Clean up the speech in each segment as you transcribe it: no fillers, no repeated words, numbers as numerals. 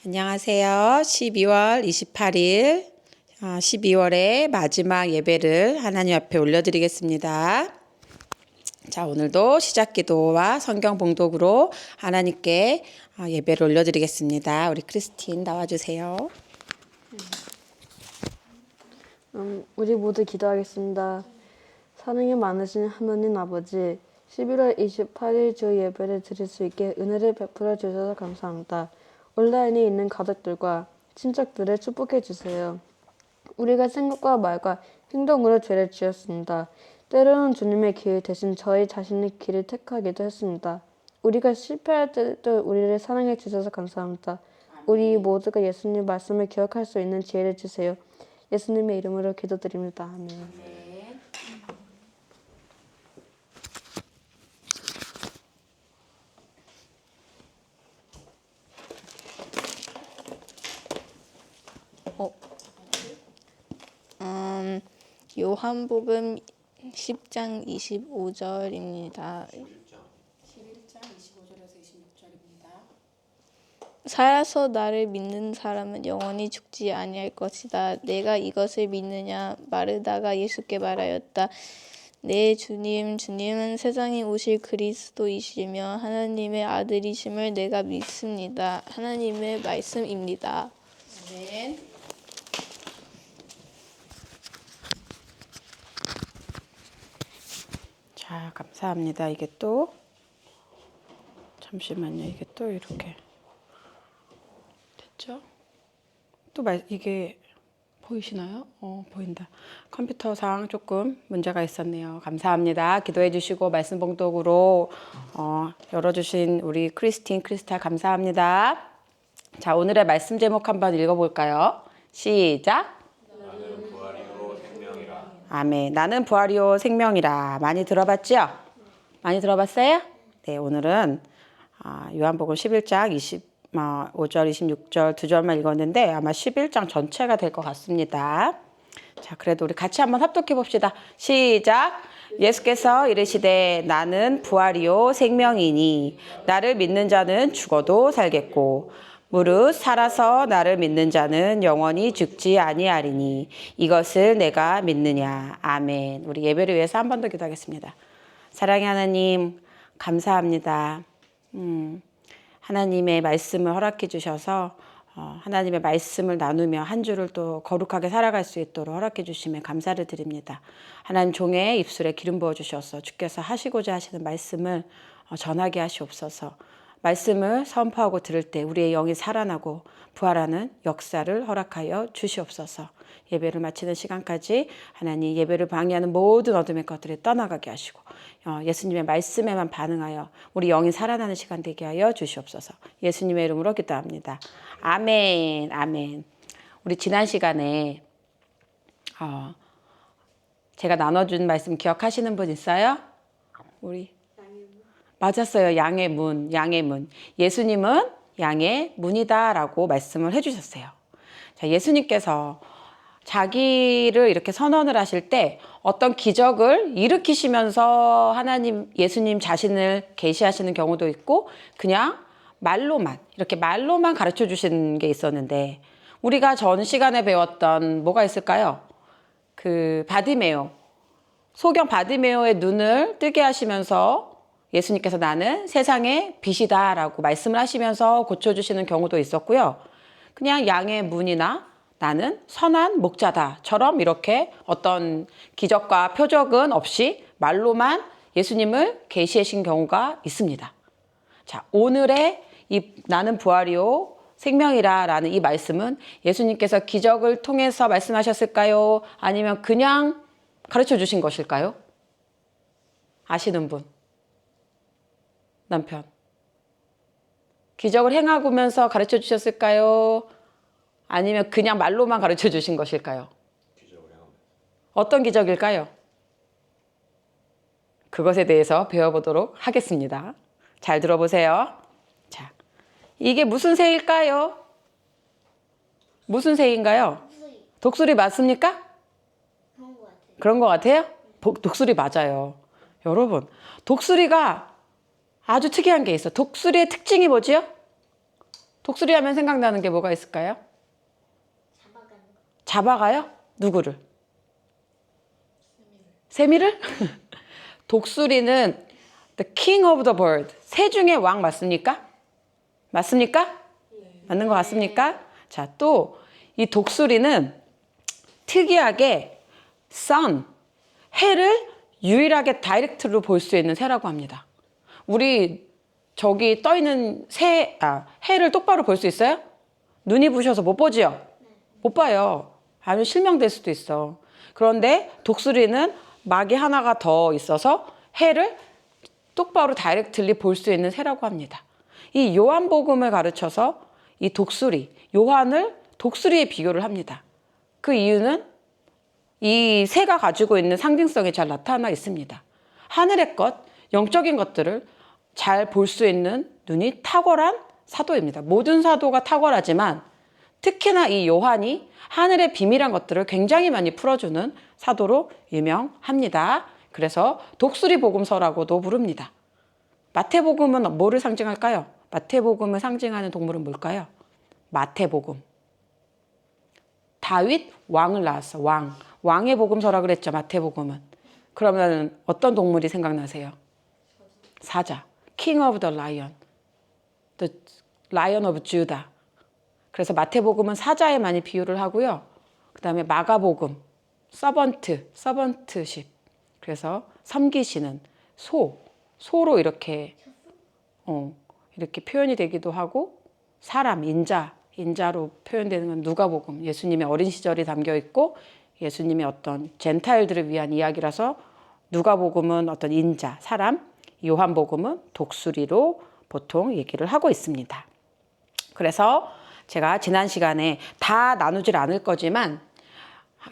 안녕하세요. 12월 28일 12월의 마지막 예배를 하나님 앞에 올려드리겠습니다. 자, 오늘도 시작 기도와 성경 봉독으로 하나님께 예배를 올려드리겠습니다. 우리 크리스틴 나와주세요. 우리 모두 기도하겠습니다. 사랑이 많으신 하나님 아버지, 11월 28일 주 예배를 드릴 수 있게 은혜를 베풀어 주셔서 감사합니다. 온라인에 있는 가족들과 친척들을 축복해 주세요. 우리가 생각과 말과 행동으로 죄를 지었습니다. 때로는 주님의 길 대신 저희 자신의 길을 택하기도 했습니다. 우리가 실패할 때도 우리를 사랑해 주셔서 감사합니다. 우리 모두가 예수님 말씀을 기억할 수 있는 지혜를 주세요. 예수님의 이름으로 기도드립니다. 아멘. 요한복음 10장 25절입니다. 11장 25절에서 26절입니다. 살아서 나를 믿는 사람은 영원히 죽지 아니할 것이다. 내가 이것을 믿느냐? 마르다가 예수께 말하였다. 네, 주님은 세상에 오실 그리스도이시며 하나님의 아들이심을 내가 믿습니다. 하나님의 말씀입니다. 아멘. 자, 감사합니다. 이게 또 잠시만요. 이게 또 이렇게 됐죠? 또 이게 보이시나요? 보인다. 컴퓨터상 조금 문제가 있었네요. 감사합니다. 기도해 주시고 말씀 봉독으로 열어주신 우리 크리스탈 감사합니다. 자, 오늘의 말씀 제목 한번 읽어볼까요? 시작. 나는 부활이요 생명이라. 아멘. 나는 부활이요 생명이라. 많이 들어봤죠? 많이 들어봤어요? 네, 오늘은 요한복음 11장 5절, 26절 두 절만 읽었는데 아마 11장 전체가 될 것 같습니다. 자, 그래도 우리 같이 한번 합독해 봅시다. 시작. 예수께서 이르시되 나는 부활이요 생명이니 나를 믿는 자는 죽어도 살겠고 무릇 살아서 나를 믿는 자는 영원히 죽지 아니하리니 이것을 내가 믿느냐. 아멘. 우리 예배를 위해서 한 번 더 기도하겠습니다. 사랑의 하나님 감사합니다. 하나님의 말씀을 허락해 주셔서 하나님의 말씀을 나누며 한 주를 또 거룩하게 살아갈 수 있도록 허락해 주심에 감사를 드립니다. 하나님 종의 입술에 기름 부어 주셔서 주께서 하시고자 하시는 말씀을 전하게 하시옵소서. 말씀을 선포하고 들을 때 우리의 영이 살아나고 부활하는 역사를 허락하여 주시옵소서. 예배를 마치는 시간까지 하나님 예배를 방해하는 모든 어둠의 것들을 떠나가게 하시고 예수님의 말씀에만 반응하여 우리 영이 살아나는 시간 되게 하여 주시옵소서. 예수님의 이름으로 기도합니다. 아멘. 아멘. 우리 지난 시간에 제가 나눠준 말씀 기억하시는 분 있어요? 우리 맞았어요. 양의 문. 예수님은 양의 문이다라고 말씀을 해주셨어요. 자, 예수님께서 자기를 이렇게 선언을 하실 때 어떤 기적을 일으키시면서 예수님 자신을 계시하시는 경우도 있고 그냥 말로만 가르쳐 주신 게 있었는데 우리가 전 시간에 배웠던 뭐가 있을까요? 소경 바디메오의 눈을 뜨게 하시면서 예수님께서 나는 세상의 빛이다 라고 말씀을 하시면서 고쳐주시는 경우도 있었고요. 그냥 양의 문이나 나는 선한 목자다처럼 이렇게 어떤 기적과 표적은 없이 말로만 예수님을 계시하신 경우가 있습니다. 자, 오늘의 이 나는 부활이요 생명이라 라는 이 말씀은 예수님께서 기적을 통해서 말씀하셨을까요? 아니면 그냥 가르쳐 주신 것일까요? 아시는 분? 남편. 기적을 행하면서 가르쳐 주셨을까요? 아니면 그냥 말로만 가르쳐 주신 것일까요? 어떤 기적일까요? 그것에 대해서 배워보도록 하겠습니다. 잘 들어보세요. 자, 이게 무슨 새일까요? 무슨 새인가요? 독수리 맞습니까? 그런 것 같아요? 독수리 맞아요. 여러분, 독수리가 아주 특이한 게 있어. 독수리의 특징이 뭐지요? 독수리 하면 생각나는 게 뭐가 있을까요? 잡아가요? 누구를? 세미를? 독수리는 the king of the bird. 새 중에 왕 맞습니까? 맞습니까? 맞는 것 같습니까? 자, 또 이 독수리는 특이하게 sun, 해를 유일하게 다이렉트로 볼 수 있는 새라고 합니다. 우리 저기 떠 있는 해를 똑바로 볼 수 있어요? 눈이 부셔서 못 보지요? 못 봐요. 아니면 실명될 수도 있어. 그런데 독수리는 막이 하나가 더 있어서 해를 똑바로 다이렉트리 볼 수 있는 새라고 합니다. 이 요한복음을 가르쳐서 이 독수리, 요한을 독수리에 비교를 합니다. 그 이유는 이 새가 가지고 있는 상징성이 잘 나타나 있습니다. 하늘의 것, 영적인 것들을 잘 볼 수 있는 눈이 탁월한 사도입니다. 모든 사도가 탁월하지만 특히나 이 요한이 하늘의 비밀한 것들을 굉장히 많이 풀어주는 사도로 유명합니다. 그래서 독수리 복음서라고도 부릅니다. 마태복음은 뭐를 상징할까요? 마태복음을 상징하는 동물은 뭘까요? 마태복음. 다윗 왕을 낳았어. 왕의 복음서라 그랬죠. 마태복음은. 그러면 어떤 동물이 생각나세요? 사자. King of the Lion. The Lion of Judah. 그래서 마태복음은 사자에 많이 비유를 하고요. 그 다음에 마가복음. 서번트십. 그래서 섬기시는 소로 이렇게 표현이 되기도 하고 사람, 인자로 표현되는 건 누가복음, 예수님의 어린 시절이 담겨 있고 예수님의 어떤 젠타일들을 위한 이야기라서 누가복음은 어떤 인자, 사람, 요한복음은 독수리로 보통 얘기를 하고 있습니다. 그래서 제가 지난 시간에 다 나누질 않을 거지만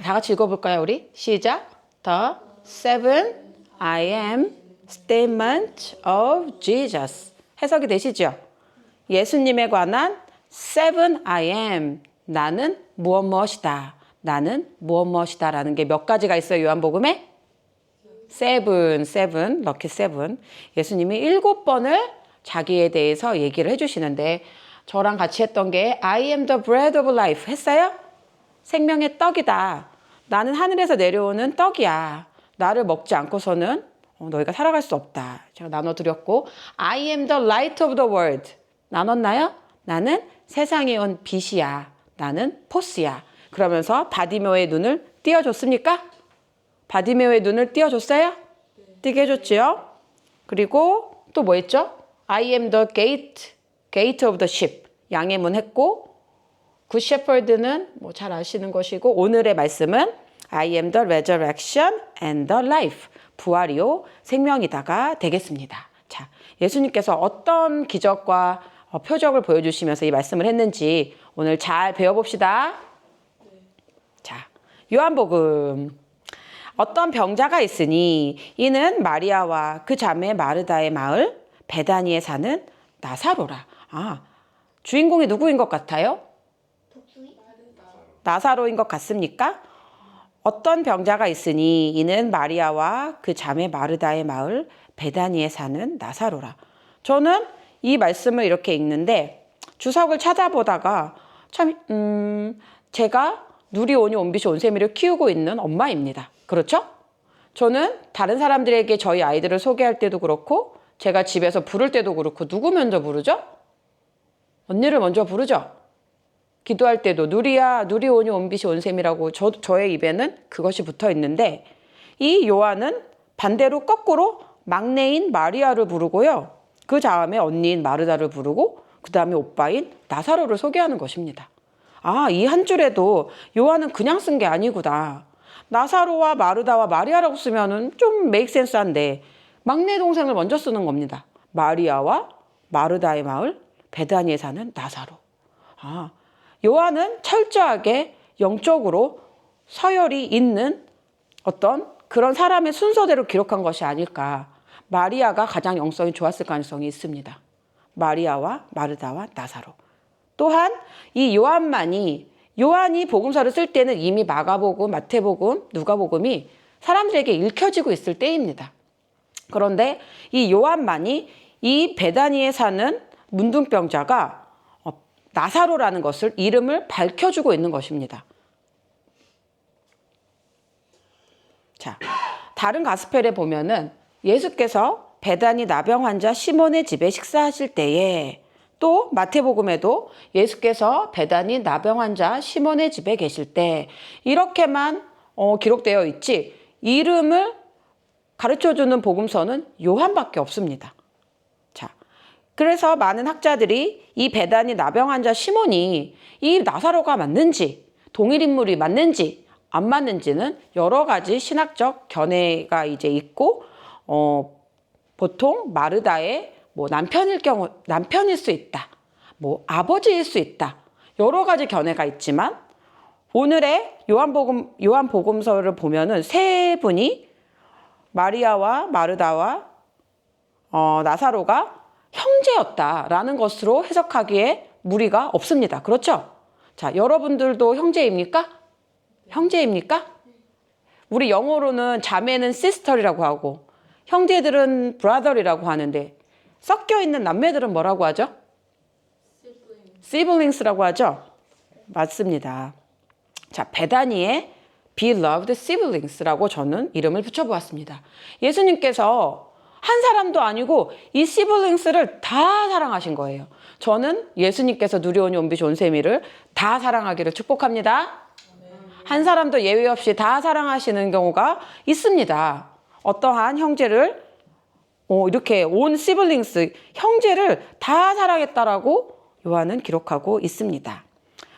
다 같이 읽어볼까요, 우리? 시작! The seven I am statement of Jesus. 해석이 되시죠? 예수님에 관한 seven I am. 나는 무엇이다. 나는 무엇이다. 라는 게 몇 가지가 있어요, 요한복음에? seven, 럭키 seven. 예수님이 7번을 자기에 대해서 얘기를 해주시는데 저랑 같이 했던 게 I am the bread of life 했어요? 생명의 떡이다. 나는 하늘에서 내려오는 떡이야. 나를 먹지 않고서는 너희가 살아갈 수 없다. 제가 나눠드렸고 I am the light of the world. 나눴나요? 나는 세상에 온 빛이야. 나는 포스야. 그러면서 바디메오의 눈을 띄워줬습니까? 바디메오의 눈을 띄워줬어요? 띄게 해줬지요? 그리고 또 뭐 했죠? I am the gate of the sheep. 양의 문 했고 good shepherd는 뭐 잘 아시는 것이고 오늘의 말씀은 I am the resurrection and the life. 부활이요 생명이다가 되겠습니다. 자, 예수님께서 어떤 기적과 표적을 보여주시면서 이 말씀을 했는지 오늘 잘 배워봅시다. 자, 요한복음. 어떤 병자가 있으니 이는 마리아와 그 자매 마르다의 마을 베다니에 사는 나사로라. 주인공이 누구인 것 같아요? 나사로인 것 같습니까? 어떤 병자가 있으니 이는 마리아와 그 자매 마르다의 마을 베다니에 사는 나사로라. 저는 이 말씀을 이렇게 읽는데 주석을 찾아보다가 참 제가 누리 오니 온빛이 온세미를 키우고 있는 엄마입니다. 그렇죠? 저는 다른 사람들에게 저희 아이들을 소개할 때도 그렇고 제가 집에서 부를 때도 그렇고 누구 먼저 부르죠? 언니를 먼저 부르죠? 기도할 때도 누리야 누리 오니 온빛이 온셈이라고 저의 입에는 그것이 붙어 있는데 이 요한은 반대로 거꾸로 막내인 마리아를 부르고요. 그 다음에 언니인 마르다를 부르고 그 다음에 오빠인 나사로를 소개하는 것입니다. 이 한 줄에도 요한은 그냥 쓴 게 아니구나. 나사로와 마르다와 마리아라고 쓰면은 좀 메이크 센스한데 막내 동생을 먼저 쓰는 겁니다. 마리아와 마르다의 마을 베다니에 사는 나사로. 요한은 철저하게 영적으로 서열이 있는 어떤 그런 사람의 순서대로 기록한 것이 아닐까. 마리아가 가장 영성이 좋았을 가능성이 있습니다. 마리아와 마르다와 나사로. 또한 이 요한이 복음서를 쓸 때는 이미 마가복음, 마태복음, 누가복음이 사람들에게 읽혀지고 있을 때입니다. 그런데 이 요한만이 이 베다니에 사는 문둥병자가 나사로라는 것을 이름을 밝혀주고 있는 것입니다. 자, 다른 가스펠에 보면은 예수께서 베다니 나병 환자 시몬의 집에 식사하실 때에, 또 마태복음에도 예수께서 베다니 나병 환자 시몬의 집에 계실 때, 이렇게만 기록되어 있지 이름을 가르쳐주는 복음서는 요한밖에 없습니다. 자, 그래서 많은 학자들이 이 베다니 나병 환자 시몬이 이 나사로가 맞는지, 동일 인물이 맞는지 안 맞는지는 여러 가지 신학적 견해가 이제 있고, 보통 마르다의 뭐 남편일 수 있다, 뭐 아버지일 수 있다, 여러 가지 견해가 있지만 오늘의 요한복음서를 보면은 세 분이 마리아와 마르다와 나사로가 형제였다라는 것으로 해석하기에 무리가 없습니다. 그렇죠? 자, 여러분들도 형제입니까? 형제입니까? 우리 영어로는 자매는 sister이라고 하고 형제들은 brother이라고 하는데 섞여 있는 남매들은 뭐라고 하죠? siblings라고 하죠? 맞습니다. 자, 베다니의 beloved siblings라고 저는 이름을 붙여보았습니다. 예수님께서 한 사람도 아니고 이 siblings를 다 사랑하신 거예요. 저는 예수님께서 누리오니 온비 존세미를 다 사랑하기를 축복합니다. 한 사람도 예외 없이 다 사랑하시는 경우가 있습니다. 어떠한 형제를 이렇게 온 시블링스, 형제를 다 사랑했다라고 요한은 기록하고 있습니다.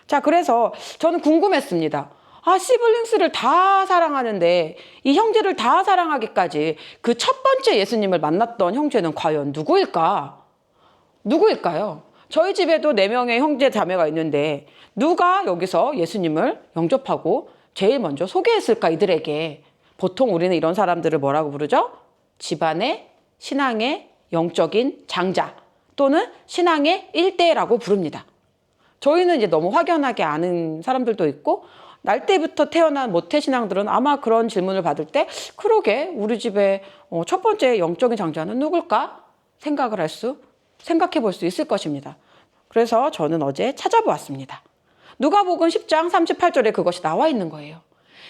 자, 그래서 저는 궁금했습니다. 시블링스를 다 사랑하는데 이 형제를 다 사랑하기까지 그 첫 번째 예수님을 만났던 형제는 과연 누구일까? 누구일까요? 저희 집에도 4명의 형제 자매가 있는데 누가 여기서 예수님을 영접하고 제일 먼저 소개했을까, 이들에게? 보통 우리는 이런 사람들을 뭐라고 부르죠? 집안의 신앙의 영적인 장자 또는 신앙의 일대라고 부릅니다. 저희는 이제 너무 확연하게 아는 사람들도 있고, 날 때부터 태어난 모태신앙들은 아마 그런 질문을 받을 때 그러게 우리 집에 첫 번째 영적인 장자는 누굴까? 생각해 볼 수 있을 것입니다. 그래서 저는 어제 찾아보았습니다. 누가복음 10장 38절에 그것이 나와 있는 거예요.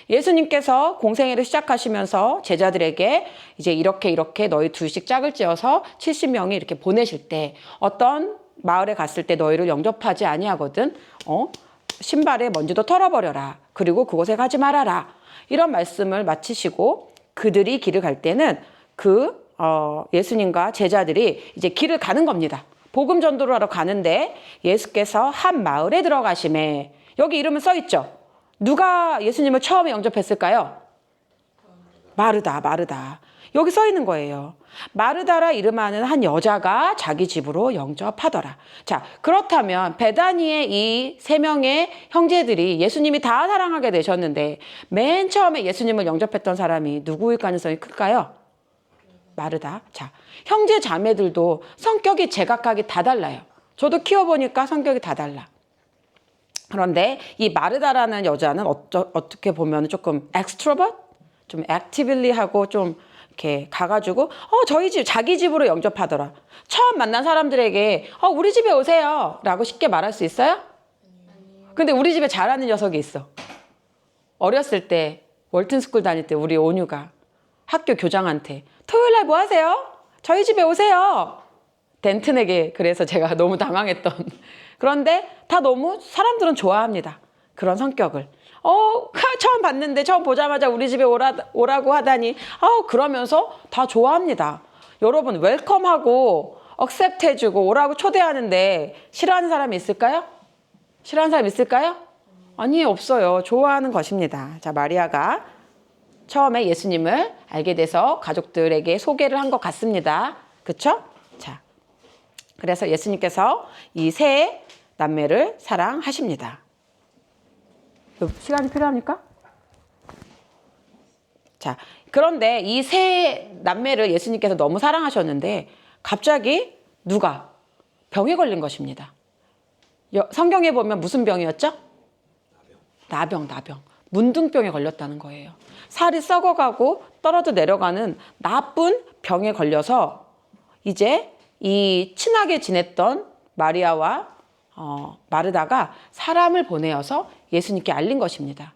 예수님께서 공생애를 시작하시면서 제자들에게 이제 이렇게 너희 둘씩 짝을 지어서 70명이 이렇게 보내실 때, 어떤 마을에 갔을 때 너희를 영접하지 아니하거든 신발에 먼지도 털어버려라, 그리고 그곳에 가지 말아라, 이런 말씀을 마치시고 그들이 길을 갈 때는 예수님과 제자들이 이제 길을 가는 겁니다. 복음 전도를 하러 가는데 예수께서 한 마을에 들어가심에, 여기 이름은 써 있죠. 누가 예수님을 처음에 영접했을까요? 마르다. 여기 써 있는 거예요. 마르다라 이름하는 한 여자가 자기 집으로 영접하더라. 자, 그렇다면 베다니의 이 3명의 형제들이 예수님이 다 사랑하게 되셨는데 맨 처음에 예수님을 영접했던 사람이 누구일 가능성이 클까요? 마르다. 자, 형제 자매들도 성격이 제각각이 다 달라요. 저도 키워보니까 성격이 다 달라. 그런데 이 마르다라는 여자는 어떻게 보면 조금 extrovert? 좀 actively 하고 좀 이렇게 가가지고 자기 집으로 영접하더라. 처음 만난 사람들에게 우리 집에 오세요 라고 쉽게 말할 수 있어요? 근데 우리 집에 잘하는 녀석이 있어. 어렸을 때 월튼스쿨 다닐 때 우리 온유가 학교 교장한테 토요일날 뭐 하세요? 저희 집에 오세요. 덴튼에게 그래서 제가 너무 당황했던. 그런데 다 너무 사람들은 좋아합니다. 그런 성격을. 처음 봤는데 처음 보자마자 우리 집에 오라고 하다니 그러면서 다 좋아합니다. 여러분 웰컴하고 억셉트 해주고 오라고 초대하는데 싫어하는 사람이 있을까요? 싫어하는 사람 있을까요? 아니, 없어요. 좋아하는 것입니다. 자, 마리아가 처음에 예수님을 알게 돼서 가족들에게 소개를 한 것 같습니다. 그쵸? 자, 그래서 예수님께서 이 세 남매를 사랑하십니다. 시간이 필요합니까? 자, 그런데 이 세 남매를 예수님께서 너무 사랑하셨는데 갑자기 누가 병에 걸린 것입니다. 성경에 보면 무슨 병이었죠? 나병. 문둥병에 걸렸다는 거예요. 살이 썩어가고 떨어져 내려가는 나쁜 병에 걸려서 이제 이 친하게 지냈던 마리아와 마르다가 사람을 보내어서 예수님께 알린 것입니다.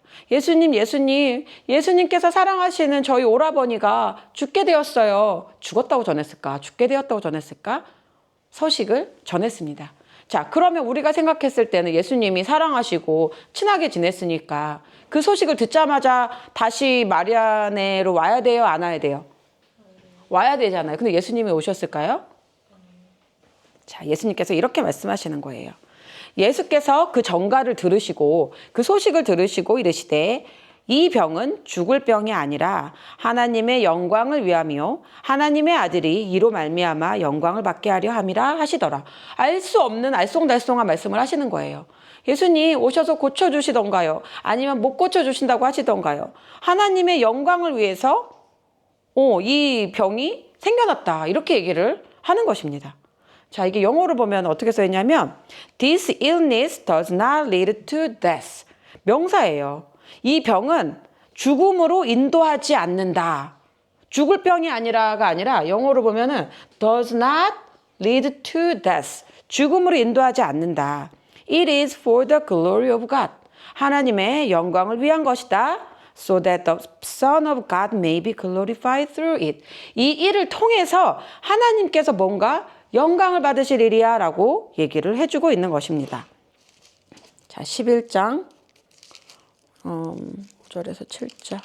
예수님께서 사랑하시는 저희 오라버니가 죽게 되었어요. 죽었다고 전했을까? 죽게 되었다고 전했을까? 소식을 전했습니다. 자, 그러면 우리가 생각했을 때는 예수님이 사랑하시고 친하게 지냈으니까 그 소식을 듣자마자 다시 마리아네로 와야 돼요? 안 와야 돼요? 와야 되잖아요. 근데 예수님이 오셨을까요? 자, 예수님께서 이렇게 말씀하시는 거예요. 예수께서 그 전가를 들으시고 그 소식을 들으시고 이르시되 이 병은 죽을 병이 아니라 하나님의 영광을 위함이요 하나님의 아들이 이로 말미암아 영광을 받게 하려 함이라 하시더라. 알 수 없는 알쏭달쏭한 말씀을 하시는 거예요. 예수님 오셔서 고쳐주시던가요? 아니면 못 고쳐주신다고 하시던가요? 하나님의 영광을 위해서 이 병이 생겨났다. 이렇게 얘기를 하는 것입니다. 자, 이게 영어로 보면 어떻게 써있냐면 This illness does not lead to death. 명사예요. 이 병은 죽음으로 인도하지 않는다. 죽을 병이 아니라가 아니라 영어로 보면은 does not lead to death. 죽음으로 인도하지 않는다. It is for the glory of God. 하나님의 영광을 위한 것이다. So that the Son of God may be glorified through it. 이 일을 통해서 하나님께서 뭔가 영광을 받으실 일이야 라고 얘기를 해주고 있는 것입니다. 자, 11장 5절에서 7절.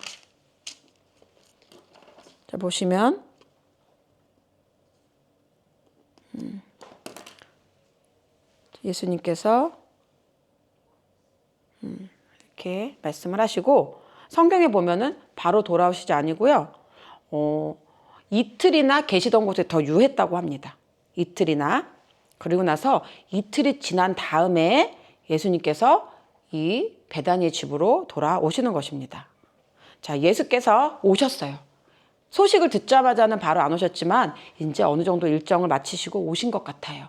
자, 보시면 예수님께서 이렇게 말씀을 하시고 성경에 보면은 바로 돌아오시지 아니고요. 이틀이나 계시던 곳에 더 유했다고 합니다. 이틀이나. 그리고 나서 이틀이 지난 다음에 예수님께서 이 베다니의 집으로 돌아오시는 것입니다. 자, 예수께서 오셨어요. 소식을 듣자마자는 바로 안 오셨지만 이제 어느 정도 일정을 마치시고 오신 것 같아요.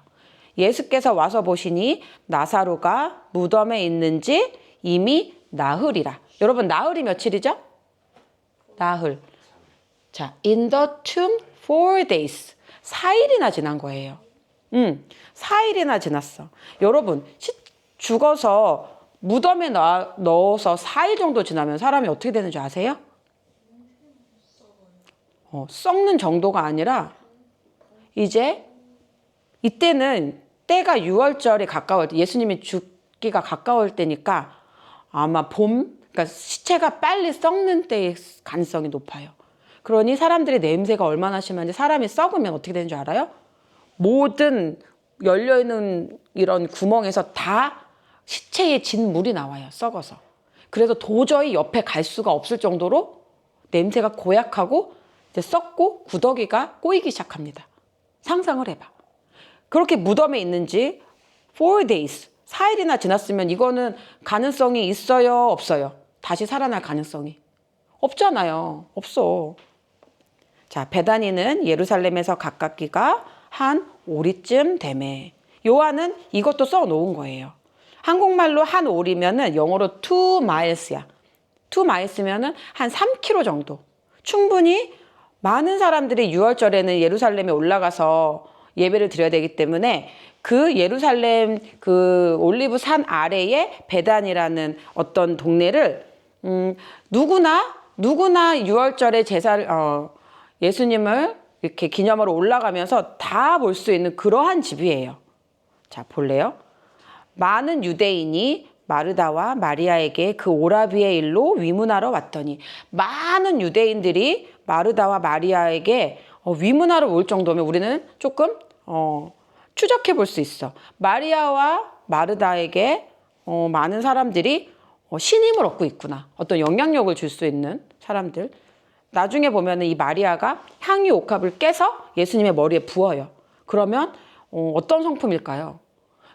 예수께서 와서 보시니 나사로가 무덤에 있는지 이미 나흘이라. 여러분, 나흘이 며칠이죠? 나흘. 자, in the tomb 4 days. 4일이나 지난 거예요. 4일이나 지났어. 여러분, 죽어서 무덤에 넣어서 4일 정도 지나면 사람이 어떻게 되는 줄 아세요? 썩는 정도가 아니라 이제 이때는 때가 6월절에 가까울 때, 예수님이 죽기가 가까울 때니까 아마 그러니까 시체가 빨리 썩는 때의 가능성이 높아요. 그러니 사람들의 냄새가 얼마나 심한지 사람이 썩으면 어떻게 되는 줄 알아요? 모든 열려있는 이런 구멍에서 다 시체에 진 물이 나와요. 썩어서. 그래서 도저히 옆에 갈 수가 없을 정도로 냄새가 고약하고 이제 썩고 구더기가 꼬이기 시작합니다. 상상을 해봐. 그렇게 무덤에 있는지 4 days, 4일이나 지났으면 이거는 가능성이 있어요? 없어요? 다시 살아날 가능성이? 없잖아요. 없어. 자, 베다니는 예루살렘에서 가깝기가 한 오리쯤 되매. 요한은 이것도 써놓은 거예요. 한국말로 한 오리면은 영어로 2 miles야. 2 miles면은 한 3km 정도. 충분히 많은 사람들이 6월절에는 예루살렘에 올라가서 예배를 드려야 되기 때문에 그 예루살렘 그 올리브 산 아래에 베단이라는 어떤 동네를 누구나 6월절에 제사를 예수님을 이렇게 기념하러 올라가면서 다 볼 수 있는 그러한 집이에요. 자, 볼래요? 많은 유대인이 마르다와 마리아에게 그 오라비의 일로 위문하러 왔더니 많은 유대인들이 마르다와 마리아에게 위문하러 올 정도면 우리는 조금 추적해 볼 수 있어. 마리아와 마르다에게 많은 사람들이 신임을 얻고 있구나. 어떤 영향력을 줄 수 있는 사람들. 나중에 보면 이 마리아가 향유 옥합을 깨서 예수님의 머리에 부어요. 그러면 어떤 성품일까요?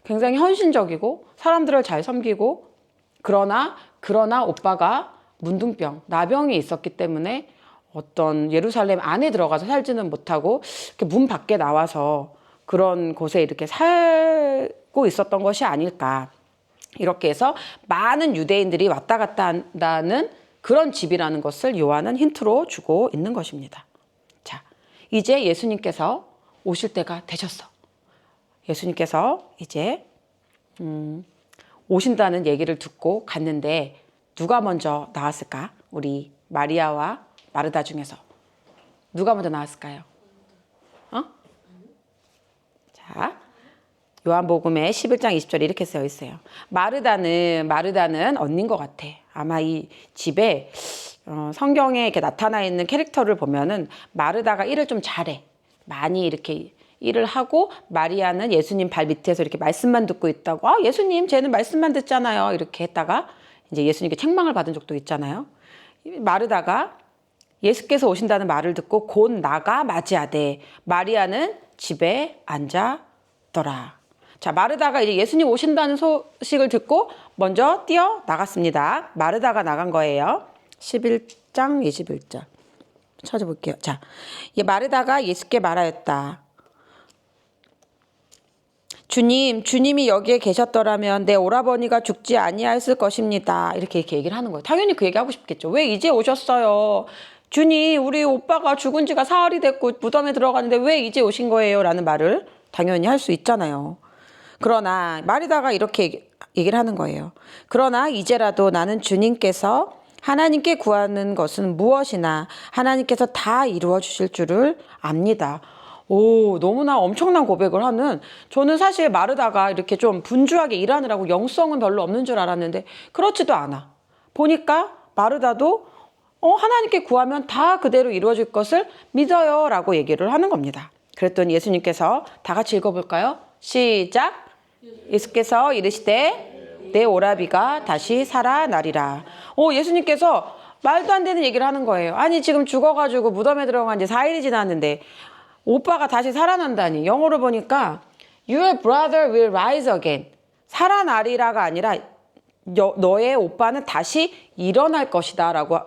굉장히 헌신적이고 사람들을 잘 섬기고 그러나 오빠가 문둥병, 나병이 있었기 때문에 어떤 예루살렘 안에 들어가서 살지는 못하고 이렇게 문 밖에 나와서 그런 곳에 이렇게 살고 있었던 것이 아닐까. 이렇게 해서 많은 유대인들이 왔다 갔다 한다는 그런 집이라는 것을 요한은 힌트로 주고 있는 것입니다. 자, 이제 예수님께서 오실 때가 되셨어. 예수님께서 이제 오신다는 얘기를 듣고 갔는데 누가 먼저 나왔을까? 우리 마리아와 마르다 중에서 누가 먼저 나왔을까요? 자, 요한복음의 11장 20절에 이렇게 쓰여 있어요. 마르다는 언니인 것 같아. 아마 이 집에 성경에 이렇게 나타나 있는 캐릭터를 보면은 마르다가 일을 좀 잘해. 많이 이렇게 일을 하고 마리아는 예수님 발 밑에서 이렇게 말씀만 듣고 있다고. 아, 예수님, 쟤는 말씀만 듣잖아요. 이렇게 했다가 이제 예수님께 책망을 받은 적도 있잖아요. 마르다가 예수께서 오신다는 말을 듣고 곧 나가 맞이하되 마리아는 집에 앉아더라. 자, 마르다가 이제 예수님 오신다는 소식을 듣고 먼저 뛰어 나갔습니다. 마르다가 나간 거예요. 11장 21절. 찾아볼게요. 자, 마르다가 예수께 말하였다. 주님이 여기에 계셨더라면 내 오라버니가 죽지 아니하였을 것입니다. 이렇게 얘기를 하는 거예요. 당연히 그 얘기 하고 싶겠죠. 왜 이제 오셨어요? 주님, 우리 오빠가 죽은 지가 사흘이 됐고 무덤에 들어가는데 왜 이제 오신 거예요? 라는 말을 당연히 할 수 있잖아요. 그러나 마르다가 이렇게 얘기를 하는 거예요. 그러나 이제라도 나는 주님께서 하나님께 구하는 것은 무엇이나 하나님께서 다 이루어 주실 줄을 압니다. 오, 너무나 엄청난 고백을 하는, 저는 사실 마르다가 이렇게 좀 분주하게 일하느라고 영성은 별로 없는 줄 알았는데 그렇지도 않아. 보니까 마르다도 하나님께 구하면 다 그대로 이루어질 것을 믿어요 라고 얘기를 하는 겁니다. 그랬더니 예수님께서 다 같이 읽어볼까요? 시작. 예수께서 이르시되 내 오라비가 다시 살아나리라. 예수님께서 말도 안 되는 얘기를 하는 거예요. 아니, 지금 죽어가지고 무덤에 들어간 지 4일이 지났는데 오빠가 다시 살아난다니. 영어로 보니까 Your brother will rise again. 살아나리라가 아니라 너의 오빠는 다시 일어날 것이다 라고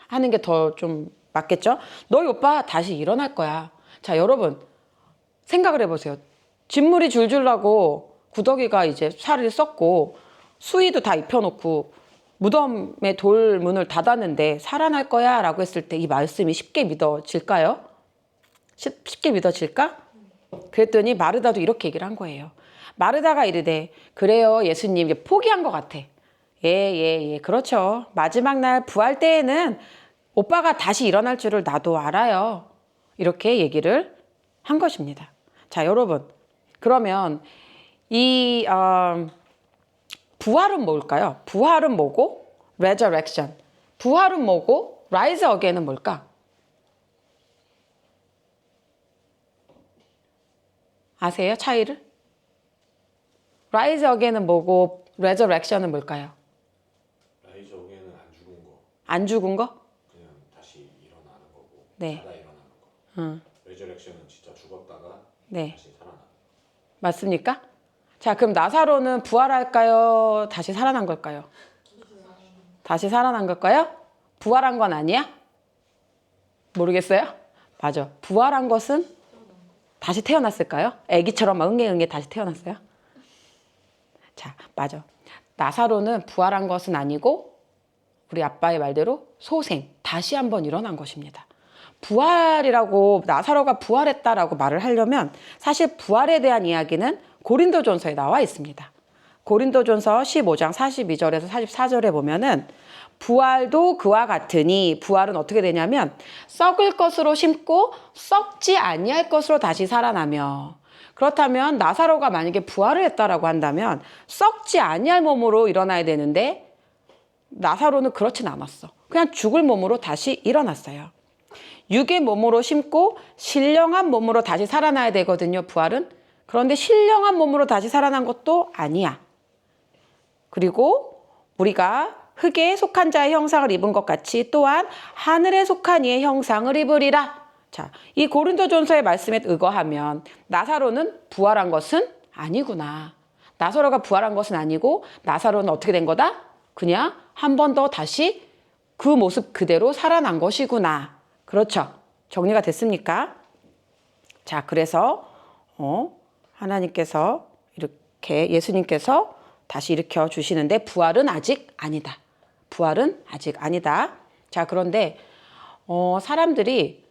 하는 게 더 좀 맞겠죠? 너희 오빠 다시 일어날 거야. 자, 여러분 생각을 해보세요. 진물이 줄줄 나고 구더기가 이제 살을 썩고 수의도 다 입혀놓고 무덤에 돌문을 닫았는데 살아날 거야 라고 했을 때 이 말씀이 쉽게 믿어질까요? 쉽게 믿어질까? 그랬더니 마르다도 이렇게 얘기를 한 거예요. 마르다가 이르되 그래요 예수님, 포기한 것 같아. 예, 그렇죠. 마지막 날 부활 때에는 오빠가 다시 일어날 줄을 나도 알아요. 이렇게 얘기를 한 것입니다. 자, 여러분, 그러면 이 부활은 뭘까요? 부활은 뭐고 resurrection, 부활은 뭐고 rise again은 뭘까? 아세요? 차이를? rise again은 뭐고 resurrection은 뭘까요? 라이저 어게는 안 죽은 거. 안 죽은 거? 그냥 다시 일어나는 거고. 네. 자다 일어나는 거. 레저렉션은 진짜 죽었다가 네. 다시 살아나는 거. 맞습니까? 자, 그럼 나사로는 부활할까요? 다시 살아난 걸까요? 다시 살아난 걸까요? 부활한 건 아니야? 모르겠어요? 맞아. 부활한 것은 다시 태어났을까요? 애기처럼 막 응애 다시 태어났어요? 자, 맞아. 나사로는 부활한 것은 아니고 우리 아빠의 말대로 소생, 다시 한번 일어난 것입니다. 부활이라고, 나사로가 부활했다라고 말을 하려면 사실 부활에 대한 이야기는 고린도전서에 나와 있습니다. 고린도전서 15장 42절에서 44절에 보면은 부활도 그와 같으니, 부활은 어떻게 되냐면 썩을 것으로 심고 썩지 아니할 것으로 다시 살아나며, 그렇다면 나사로가 만약에 부활을 했다라고 한다면 썩지 아니할 몸으로 일어나야 되는데 나사로는 그렇진 않았어. 그냥 죽을 몸으로 다시 일어났어요. 육의 몸으로 심고 신령한 몸으로 다시 살아나야 되거든요, 부활은. 그런데 신령한 몸으로 다시 살아난 것도 아니야. 그리고 우리가 흙에 속한 자의 형상을 입은 것 같이 또한 하늘에 속한 이의 형상을 입으리라. 자, 이 고린도전서의 말씀에 의거하면 나사로는 부활한 것은 아니구나. 나사로가 부활한 것은 아니고 나사로는 어떻게 된 거다? 그냥 한 번 더 다시 그 모습 그대로 살아난 것이구나. 그렇죠? 정리가 됐습니까? 자, 그래서 하나님께서 이렇게 예수님께서 다시 일으켜 주시는데 부활은 아직 아니다. 부활은 아직 아니다. 자, 그런데 사람들이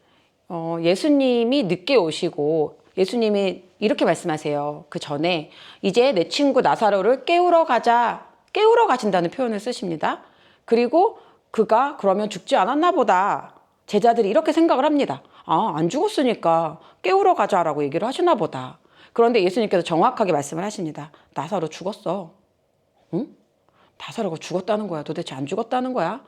예수님이 늦게 오시고 예수님이 이렇게 말씀하세요. 그 전에 이제 내 친구 나사로를 깨우러 가자. 깨우러 가신다는 표현을 쓰십니다. 그리고 그가 그러면 죽지 않았나 보다. 제자들이 이렇게 생각을 합니다. 아, 안 죽었으니까 깨우러 가자라고 얘기를 하시나 보다. 그런데 예수님께서 정확하게 말씀을 하십니다. 나사로 죽었어. 응? 나사로가 죽었다는 거야. 도대체 안 죽었다는 거야?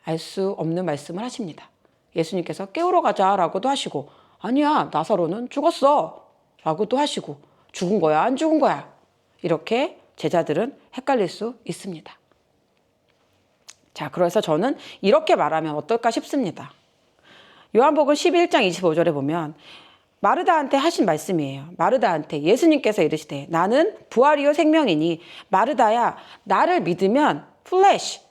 알 수 없는 말씀을 하십니다. 예수님께서 깨우러 가자라고도 하시고 아니야, 나사로는 죽었어 라고도 하시고 죽은 거야, 안 죽은 거야? 이렇게 제자들은 헷갈릴 수 있습니다. 자, 그래서 저는 이렇게 말하면 어떨까 싶습니다. 요한복음 11장 25절에 보면 마르다한테 하신 말씀이에요. 마르다한테 예수님께서 이르시되 나는 부활이요 생명이니 마르다야 나를 믿으면 플래시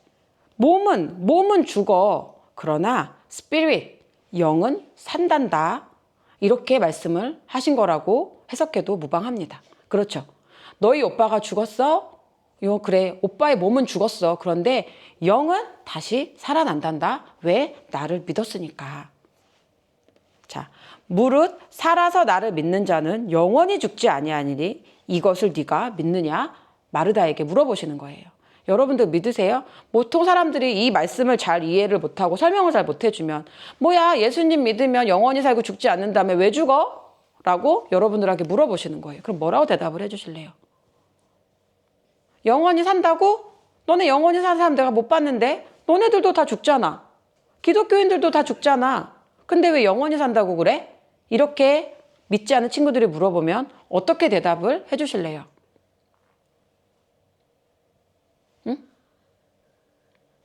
몸은 죽어 그러나 스피릿 영은 산단다. 이렇게 말씀을 하신 거라고 해석해도 무방합니다. 그렇죠. 너희 오빠가 죽었어? 그래, 오빠의 몸은 죽었어. 그런데 영은 다시 살아난단다. 왜? 나를 믿었으니까. 자, 무릇 살아서 나를 믿는 자는 영원히 죽지 아니하니니 이것을 네가 믿느냐? 마르다에게 물어보시는 거예요. 여러분들 믿으세요? 보통 사람들이 이 말씀을 잘 이해를 못하고 설명을 잘 못해주면 뭐야, 예수님 믿으면 영원히 살고 죽지 않는다며 왜 죽어? 라고 여러분들에게 물어보시는 거예요. 그럼 뭐라고 대답을 해주실래요? 영원히 산다고? 너네 영원히 사는 사람 내가 못 봤는데? 너네들도 다 죽잖아. 기독교인들도 다 죽잖아. 근데 왜 영원히 산다고 그래? 이렇게 믿지 않은 친구들이 물어보면 어떻게 대답을 해주실래요? 응?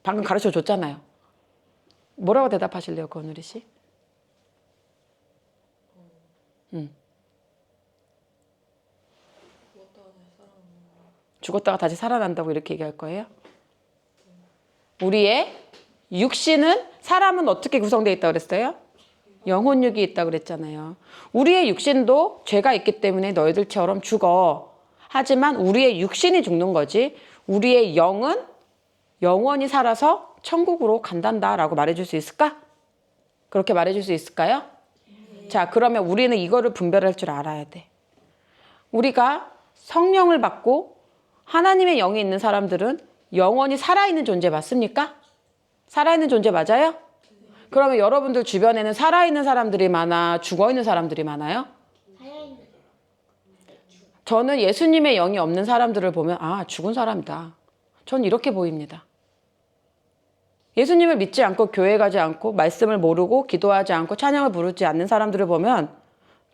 방금 가르쳐 줬잖아요. 뭐라고 대답하실래요, 권우리 씨? 죽었다가 다시 살아난다고 이렇게 얘기할 거예요? 우리의 육신은, 사람은 어떻게 구성되어 있다고 그랬어요? 영혼육이 있다고 그랬잖아요. 우리의 육신도 죄가 있기 때문에 너희들처럼 죽어. 하지만 우리의 육신이 죽는 거지 우리의 영은 영원히 살아서 천국으로 간단다라고 말해줄 수 있을까? 그렇게 말해줄 수 있을까요? 자, 그러면 우리는 이거를 분별할 줄 알아야 돼. 우리가 성령을 받고 하나님의 영이 있는 사람들은 영원히 살아있는 존재 맞습니까? 살아있는 존재 맞아요? 그러면 여러분들 주변에는 살아있는 사람들이 많아, 죽어있는 사람들이 많아요? 저는 예수님의 영이 없는 사람들을 보면 아, 죽은 사람이다. 전 이렇게 보입니다. 예수님을 믿지 않고 교회 가지 않고 말씀을 모르고 기도하지 않고 찬양을 부르지 않는 사람들을 보면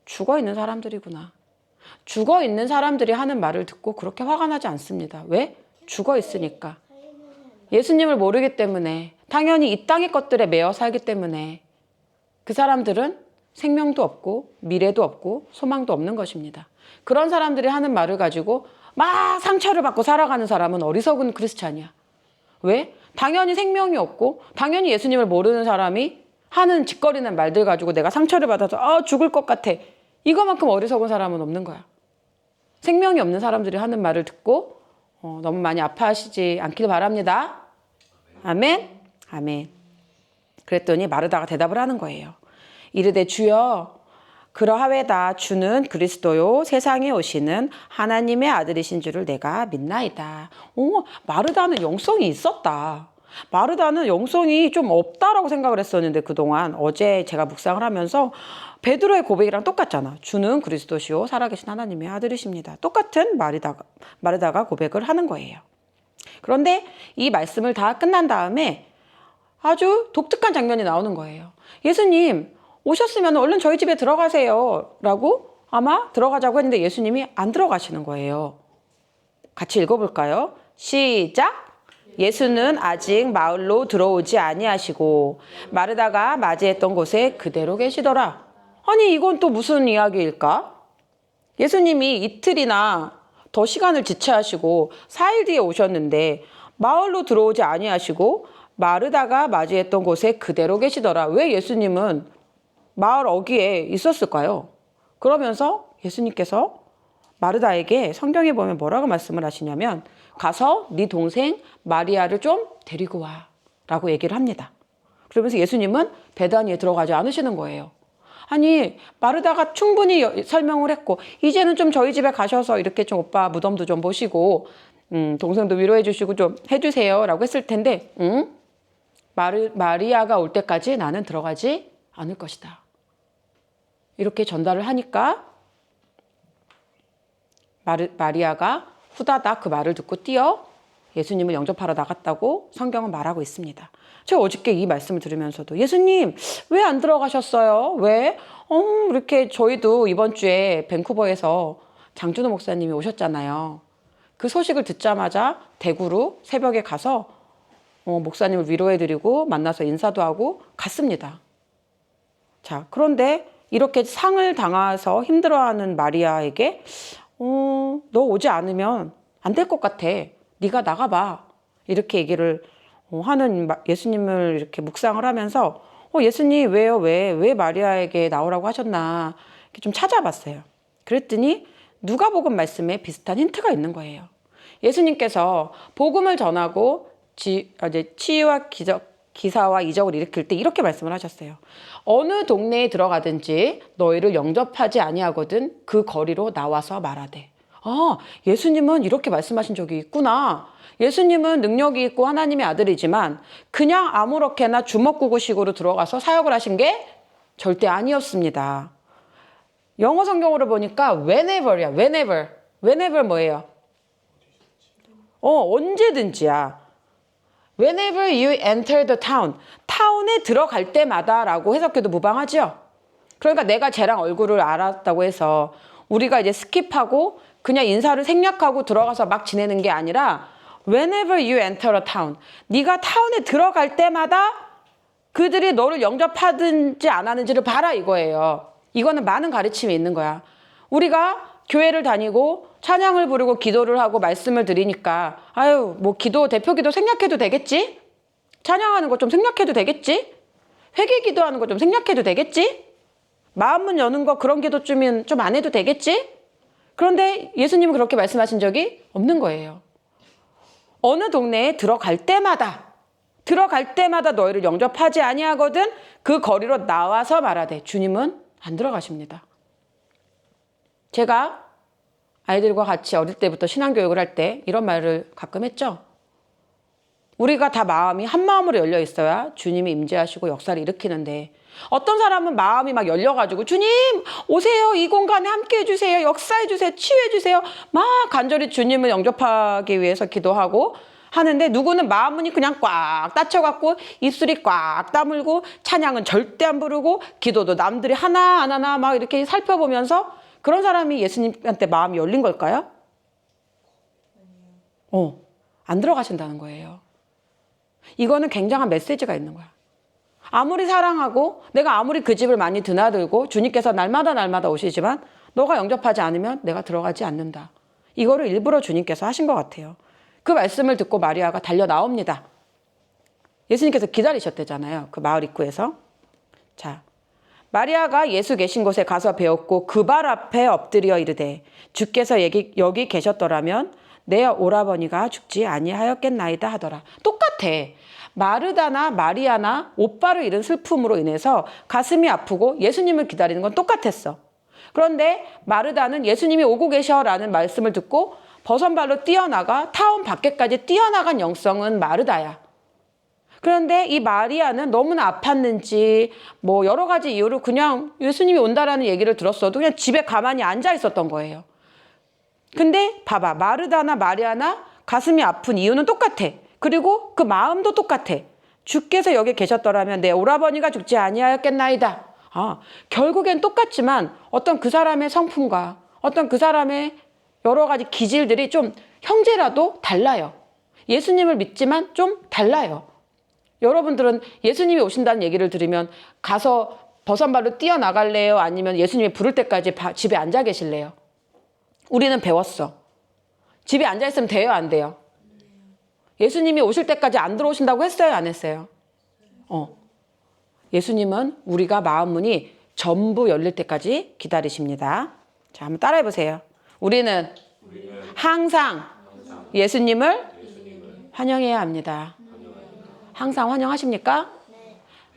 죽어있는 사람들이구나. 죽어있는 사람들이 하는 말을 듣고 그렇게 화가 나지 않습니다. 왜? 죽어있으니까. 예수님을 모르기 때문에, 당연히 이 땅의 것들에 매여 살기 때문에 그 사람들은 생명도 없고 미래도 없고 소망도 없는 것입니다. 그런 사람들이 하는 말을 가지고 막 상처를 받고 살아가는 사람은 어리석은 크리스찬이야. 왜? 당연히 생명이 없고 당연히 예수님을 모르는 사람이 하는 짓거리는 말들 가지고 내가 상처를 받아서 죽을 것 같아. 이거만큼 어리석은 사람은 없는 거야. 생명이 없는 사람들이 하는 말을 듣고 너무 많이 아파하시지 않길 바랍니다. 아멘? 아멘. 그랬더니 마르다가 대답을 하는 거예요. 이르되 주여 그러하외다. 주는 그리스도요 세상에 오시는 하나님의 아들이신 줄을 내가 믿나이다. 마르다는 영성이 있었다. 마르다는 영성이 좀 없다라고 생각을 했었는데 그동안 어제 제가 묵상을 하면서 베드로의 고백이랑 똑같잖아. 주는 그리스도시요 살아계신 하나님의 아들이십니다. 똑같은 마르다가 고백을 하는 거예요. 그런데 이 말씀을 다 끝난 다음에 아주 독특한 장면이 나오는 거예요. 예수님 오셨으면 얼른 저희 집에 들어가세요 라고 아마 들어가자고 했는데 예수님이 안 들어가시는 거예요. 같이 읽어볼까요? 시작! 예수는 아직 마을로 들어오지 아니하시고 마르다가 맞이했던 곳에 그대로 계시더라. 아니 이건 또 무슨 이야기일까? 예수님이 이틀이나 더 시간을 지체하시고 4일 뒤에 오셨는데 마을로 들어오지 아니하시고 마르다가 맞이했던 곳에 그대로 계시더라. 왜 예수님은 마을 어귀에 있었을까요? 그러면서 예수님께서 마르다에게 성경에 보면 뭐라고 말씀을 하시냐면 가서 네 동생 마리아를 좀 데리고 와 라고 얘기를 합니다. 그러면서 예수님은 베다니에 들어가지 않으시는 거예요. 아니 마르다가 충분히 설명을 했고 이제는 좀 저희 집에 가셔서 이렇게 좀 오빠 무덤도 좀 보시고 동생도 위로해 주시고 좀 해주세요 라고 했을 텐데 마리아가 올 때까지 나는 들어가지 않을 것이다. 이렇게 전달을 하니까 마리아가 후다닥 그 말을 듣고 뛰어 예수님을 영접하러 나갔다고 성경은 말하고 있습니다. 제가 어저께 이 말씀을 들으면서도 예수님 왜 안 들어가셨어요? 왜? 이렇게 저희도 이번 주에 밴쿠버에서 장준호 목사님이 오셨잖아요. 그 소식을 듣자마자 대구로 새벽에 가서 목사님을 위로해드리고 만나서 인사도 하고 갔습니다. 자, 그런데 이렇게 상을 당해서 힘들어하는 마리아에게 너 오지 않으면 안 될 것 같아. 네가 나가봐. 이렇게 얘기를 하는 예수님을 이렇게 묵상을 하면서 예수님 왜요? 왜 마리아에게 나오라고 하셨나 이렇게 좀 찾아봤어요. 그랬더니 누가복음 말씀에 비슷한 힌트가 있는 거예요. 예수님께서 복음을 전하고 치유와 기사와 이적을 일으킬 때 이렇게 말씀을 하셨어요. 어느 동네에 들어가든지 너희를 영접하지 아니하거든 그 거리로 나와서 말하되. 예수님은 이렇게 말씀하신 적이 있구나. 예수님은 능력이 있고 하나님의 아들이지만 그냥 아무렇게나 주먹구구식으로 들어가서 사역을 하신 게 절대 아니었습니다. 영어 성경으로 보니까 whenever이야. whenever 뭐예요? 언제든지야. Whenever you enter the town. 타운에 들어갈 때마다 라고 해석해도 무방하죠? 그러니까 내가 쟤랑 얼굴을 알았다고 해서 우리가 이제 스킵하고 그냥 인사를 생략하고 들어가서 막 지내는 게 아니라 Whenever you enter a town. 네가 타운에 들어갈 때마다 그들이 너를 영접하든지 안 하는지를 봐라 이거예요. 이거는 많은 가르침이 있는 거야. 우리가 교회를 다니고 찬양을 부르고 기도를 하고 말씀을 드리니까 뭐 대표 기도 생략해도 되겠지? 찬양하는 거 좀 생략해도 되겠지? 회개 기도하는 거 좀 생략해도 되겠지? 마음문 여는 거 그런 기도쯤은 좀 안 해도 되겠지? 그런데 예수님은 그렇게 말씀하신 적이 없는 거예요. 어느 동네에 들어갈 때마다 너희를 영접하지 아니하거든 그 거리로 나와서 말하되. 주님은 안 들어가십니다. 제가 아이들과 같이 어릴 때부터 신앙교육을 할 때 이런 말을 가끔 했죠. 우리가 다 마음이 한 마음으로 열려 있어야 주님이 임재하시고 역사를 일으키는데 어떤 사람은 마음이 막 열려가지고 주님 오세요. 이 공간에 함께 해주세요. 역사해주세요. 치유해주세요. 막 간절히 주님을 영접하기 위해서 기도하고 하는데 누구는 마음문이 그냥 꽉 닫혀갖고 입술이 꽉 다물고 찬양은 절대 안 부르고 기도도 남들이 하나하나 막 이렇게 살펴보면서 그런 사람이 예수님한테 마음이 열린 걸까요? 안 들어가신다는 거예요. 이거는 굉장한 메시지가 있는 거야. 아무리 사랑하고 내가 아무리 그 집을 많이 드나들고 주님께서 날마다 오시지만 너가 영접하지 않으면 내가 들어가지 않는다. 이거를 일부러 주님께서 하신 것 같아요. 그 말씀을 듣고 마리아가 달려 나옵니다. 예수님께서 기다리셨대잖아요. 그 마을 입구에서. 자, 마리아가 예수 계신 곳에 가서 배웠고 그 발 앞에 엎드려 이르되 주께서 여기 계셨더라면 내 오라버니가 죽지 아니하였겠나이다 하더라. 똑같아. 마르다나 마리아나 오빠를 잃은 슬픔으로 인해서 가슴이 아프고 예수님을 기다리는 건 똑같았어. 그런데 마르다는 예수님이 오고 계셔라는 말씀을 듣고 버선발로 뛰어나가 타운 밖에까지 뛰어나간 영성은 마르다야. 그런데 이 마리아는 너무나 아팠는지 뭐 여러 가지 이유로 그냥 예수님이 온다라는 얘기를 들었어도 그냥 집에 가만히 앉아 있었던 거예요. 근데 봐봐. 마르다나 마리아나 가슴이 아픈 이유는 똑같아. 그리고 그 마음도 똑같아. 주께서 여기 계셨더라면 내 오라버니가 죽지 아니하였겠나이다. 결국엔 똑같지만 어떤 그 사람의 성품과 어떤 그 사람의 여러 가지 기질들이 좀 형제라도 달라요. 예수님을 믿지만 좀 달라요. 여러분들은 예수님이 오신다는 얘기를 들으면 가서 버선발로 뛰어나갈래요? 아니면 예수님이 부를 때까지 집에 앉아 계실래요? 우리는 배웠어. 집에 앉아 있으면 돼요? 안 돼요? 예수님이 오실 때까지 안 들어오신다고 했어요? 안 했어요? 예수님은 우리가 마음문이 전부 열릴 때까지 기다리십니다. 자, 한번 따라해 보세요. 우리는 항상 예수님을 환영해야 합니다. 항상 환영하십니까?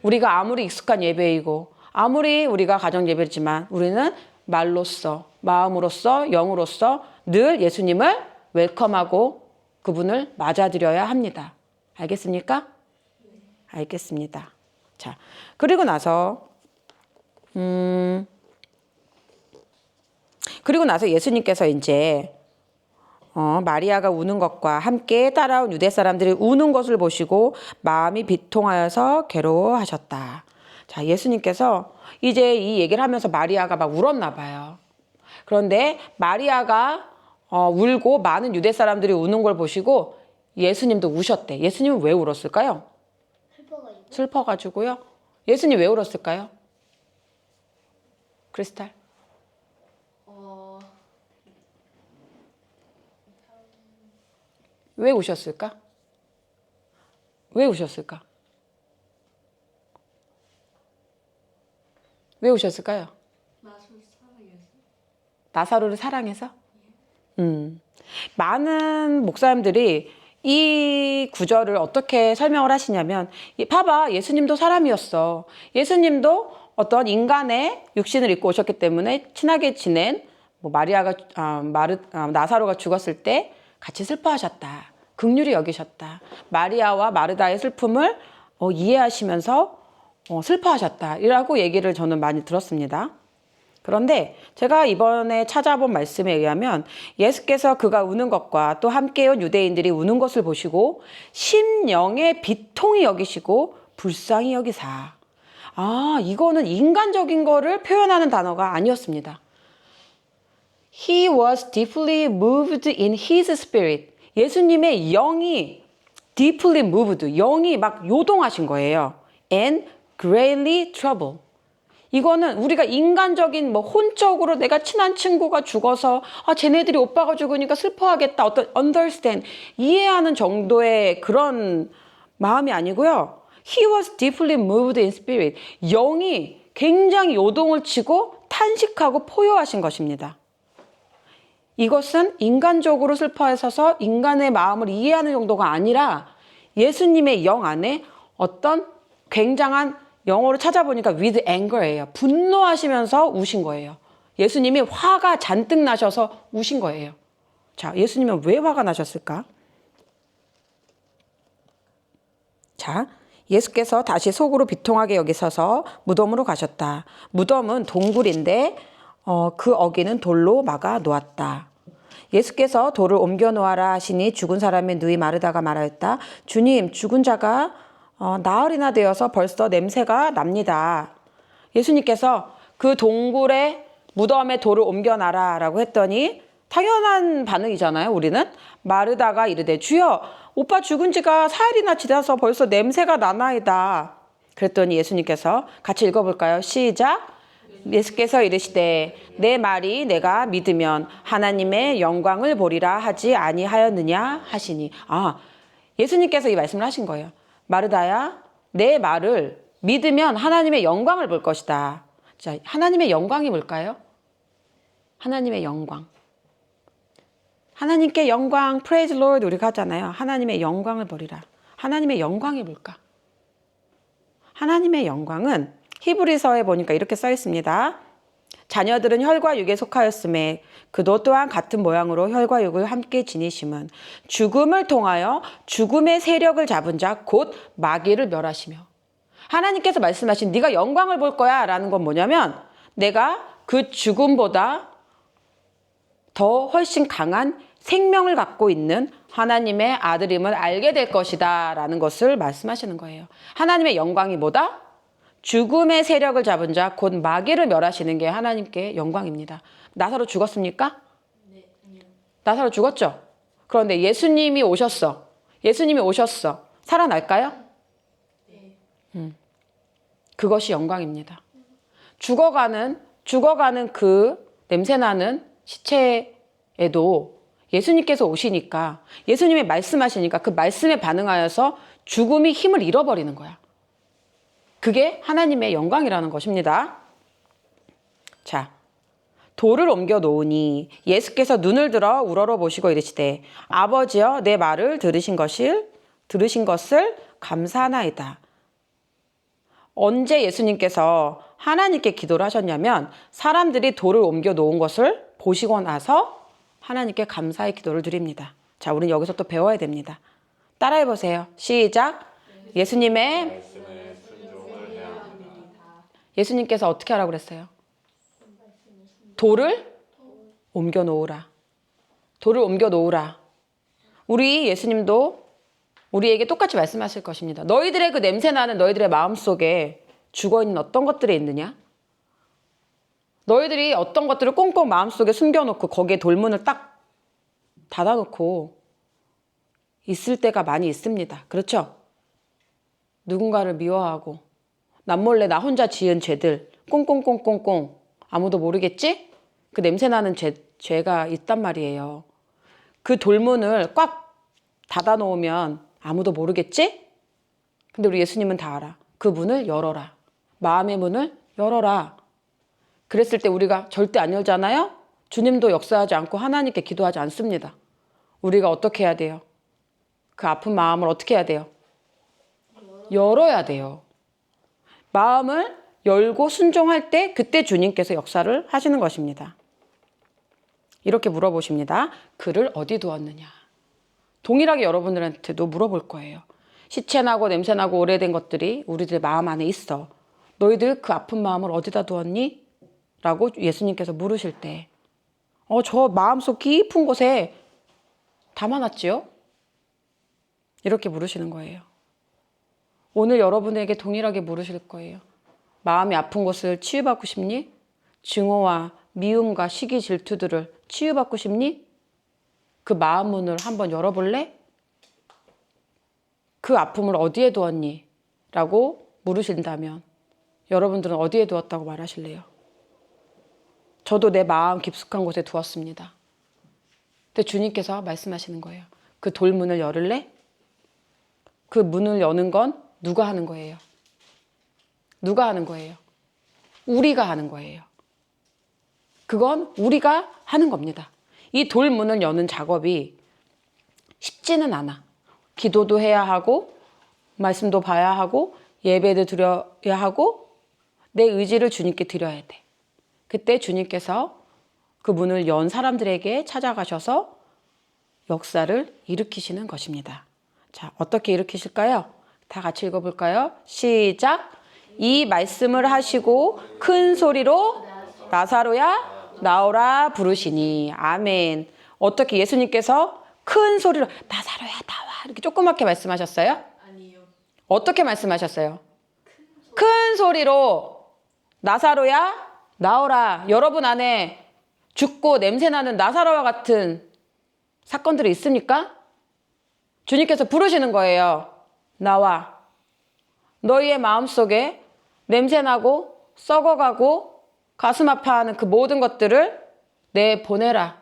우리가 아무리 익숙한 예배이고 아무리 우리가 가정 예배지만 우리는 말로써, 마음으로써, 영으로써 늘 예수님을 웰컴하고 그분을 맞아들여야 합니다. 알겠습니까? 알겠습니다. 자, 그리고 나서 예수님께서 이제 마리아가 우는 것과 함께 따라온 유대 사람들이 우는 것을 보시고 마음이 비통하여서 괴로워하셨다. 자, 예수님께서 이제 이 얘기를 하면서 마리아가 막 울었나 봐요. 그런데 마리아가 울고 많은 유대 사람들이 우는 걸 보시고 예수님도 우셨대. 예수님은 왜 울었을까요? 슬퍼가지고요. 예수님 왜 울었을까요? 크리스탈? 왜 우셨을까? 왜 우셨을까? 왜 우셨을까요? 나사로를 사랑해서? 많은 목사님들이 이 구절을 어떻게 설명을 하시냐면, 봐봐, 예수님도 사람이었어. 예수님도 어떤 인간의 육신을 입고 오셨기 때문에 친하게 지낸 나사로가 죽었을 때 같이 슬퍼하셨다. 긍휼히 여기셨다. 마리아와 마르다의 슬픔을 이해하시면서 슬퍼하셨다. 이라고 얘기를 저는 많이 들었습니다. 그런데 제가 이번에 찾아본 말씀에 의하면 예수께서 그가 우는 것과 또 함께 온 유대인들이 우는 것을 보시고 심령의 비통히 여기시고 불쌍히 여기사. 이거는 인간적인 거를 표현하는 단어가 아니었습니다. He was deeply moved in his spirit. 예수님의 영이 deeply moved, 영이 막 요동하신 거예요. And greatly troubled. 이거는 우리가 인간적인 혼적으로 내가 친한 친구가 죽어서 쟤네들이 오빠가 죽으니까 슬퍼하겠다. 어떤 understand, 이해하는 정도의 그런 마음이 아니고요. He was deeply moved in spirit. 영이 굉장히 요동을 치고 탄식하고 포효하신 것입니다. 이것은 인간적으로 슬퍼해서 인간의 마음을 이해하는 정도가 아니라 예수님의 영 안에 어떤 굉장한, 영어로 찾아보니까 with anger예요. 분노하시면서 우신 거예요. 예수님이 화가 잔뜩 나셔서 우신 거예요. 자, 예수님은 왜 화가 나셨을까? 자, 예수께서 다시 속으로 비통하게 여기서서 무덤으로 가셨다. 무덤은 동굴인데 그 어귀는 돌로 막아 놓았다. 예수께서 돌을 옮겨 놓아라 하시니 죽은 사람의 누이 마르다가 말하였다. 주님, 죽은 자가 나흘이나 되어서 벌써 냄새가 납니다. 예수님께서 그 동굴에 무덤에 돌을 옮겨놔라 라고 했더니 당연한 반응이잖아요. 우리는 마르다가 이르되 주여, 오빠 죽은 지가 사흘이나 지나서 벌써 냄새가 나나이다. 그랬더니 예수님께서 같이 읽어볼까요? 시작. 예수께서 이르시되 내 말이 내가 믿으면 하나님의 영광을 보리라 하지 아니하였느냐 하시니. 예수님께서 이 말씀을 하신 거예요. 마르다야, 내 말을 믿으면 하나님의 영광을 볼 것이다. 자, 하나님의 영광이 뭘까요? 하나님의 영광. 하나님께 영광, praise Lord 우리가 하잖아요. 하나님의 영광을 보리라. 하나님의 영광이 뭘까? 하나님의 영광은 히브리서에 보니까 이렇게 써 있습니다. 자녀들은 혈과 육에 속하였음에 그도 또한 같은 모양으로 혈과 육을 함께 지니심은 죽음을 통하여 죽음의 세력을 잡은 자 곧 마귀를 멸하시며. 하나님께서 말씀하신 네가 영광을 볼 거야 라는 건 뭐냐면 내가 그 죽음보다 더 훨씬 강한 생명을 갖고 있는 하나님의 아들임을 알게 될 것이다 라는 것을 말씀하시는 거예요. 하나님의 영광이 뭐다? 죽음의 세력을 잡은 자 곧 마귀를 멸하시는 게 하나님께 영광입니다. 나사로 죽었습니까? 네, 아니요. 나사로 죽었죠? 그런데 예수님이 오셨어. 예수님이 오셨어. 살아날까요? 네. 그것이 영광입니다. 죽어가는 그 냄새나는 시체에도 예수님께서 오시니까, 예수님이 말씀하시니까 그 말씀에 반응하여서 죽음이 힘을 잃어버리는 거야. 그게 하나님의 영광이라는 것입니다. 자, 돌을 옮겨 놓으니 예수께서 눈을 들어 우러러 보시고 이르시되 아버지여, 내 말을 들으신 것을 감사하나이다. 언제 예수님께서 하나님께 기도를 하셨냐면 사람들이 돌을 옮겨 놓은 것을 보시고 나서 하나님께 감사의 기도를 드립니다. 자, 우리는 여기서 또 배워야 됩니다. 따라해 보세요. 시작. 예수님의 말씀에 순종을 해야 합니다. 예수님께서 어떻게 하라고 그랬어요? 돌을 옮겨 놓으라. 돌을 옮겨 놓으라. 우리 예수님도 우리에게 똑같이 말씀하실 것입니다. 너희들의 그 냄새나는 너희들의 마음속에 죽어있는 어떤 것들이 있느냐? 너희들이 어떤 것들을 꽁꽁 마음속에 숨겨놓고 거기에 돌문을 딱 닫아놓고 있을 때가 많이 있습니다. 그렇죠? 누군가를 미워하고 남몰래 나 혼자 지은 죄들 꽁꽁꽁꽁꽁 아무도 모르겠지? 그 냄새나는 죄가 있단 말이에요. 그 돌문을 꽉 닫아놓으면 아무도 모르겠지? 근데 우리 예수님은 다 알아. 그 문을 열어라. 마음의 문을 열어라. 그랬을 때 우리가 절대 안 열잖아요? 주님도 역사하지 않고 하나님께 기도하지 않습니다. 우리가 어떻게 해야 돼요? 그 아픈 마음을 어떻게 해야 돼요? 열어야 돼요. 마음을 열고 순종할 때 그때 주님께서 역사를 하시는 것입니다. 이렇게 물어보십니다. 그를 어디 두었느냐? 동일하게 여러분들한테도 물어볼 거예요. 시체나고 냄새나고 오래된 것들이 우리들 마음 안에 있어. 너희들 그 아픈 마음을 어디다 두었니? 라고 예수님께서 물으실 때 저 마음속 깊은 곳에 담아놨지요? 이렇게 물으시는 거예요. 오늘 여러분에게 동일하게 물으실 거예요. 마음이 아픈 곳을 치유받고 싶니? 증오와 미움과 시기 질투들을 치유받고 싶니? 그 마음 문을 한번 열어볼래? 그 아픔을 어디에 두었니? 라고 물으신다면 여러분들은 어디에 두었다고 말하실래요? 저도 내 마음 깊숙한 곳에 두었습니다. 근데 주님께서 말씀하시는 거예요. 그 돌문을 열을래? 그 문을 여는 건 누가 하는 거예요? 누가 하는 거예요? 우리가 하는 거예요. 그건 우리가 하는 겁니다. 이 돌문을 여는 작업이 쉽지는 않아. 기도도 해야 하고 말씀도 봐야 하고 예배도 드려야 하고 내 의지를 주님께 드려야 돼. 그때 주님께서 그 문을 연 사람들에게 찾아가셔서 역사를 일으키시는 것입니다. 자, 어떻게 일으키실까요? 다 같이 읽어볼까요? 시작! 이 말씀을 하시고 큰 소리로 나사로야 나오라 부르시니. 아멘. 어떻게 예수님께서 큰 소리로 나사로야 나와 이렇게 조그맣게 말씀하셨어요? 아니요. 어떻게 말씀하셨어요? 큰 소리로 나사로야 나오라. 여러분 안에 죽고 냄새나는 나사로와 같은 사건들이 있습니까? 주님께서 부르시는 거예요. 나와. 너희의 마음속에 냄새나고 썩어가고 가슴 아파하는 그 모든 것들을 내보내라.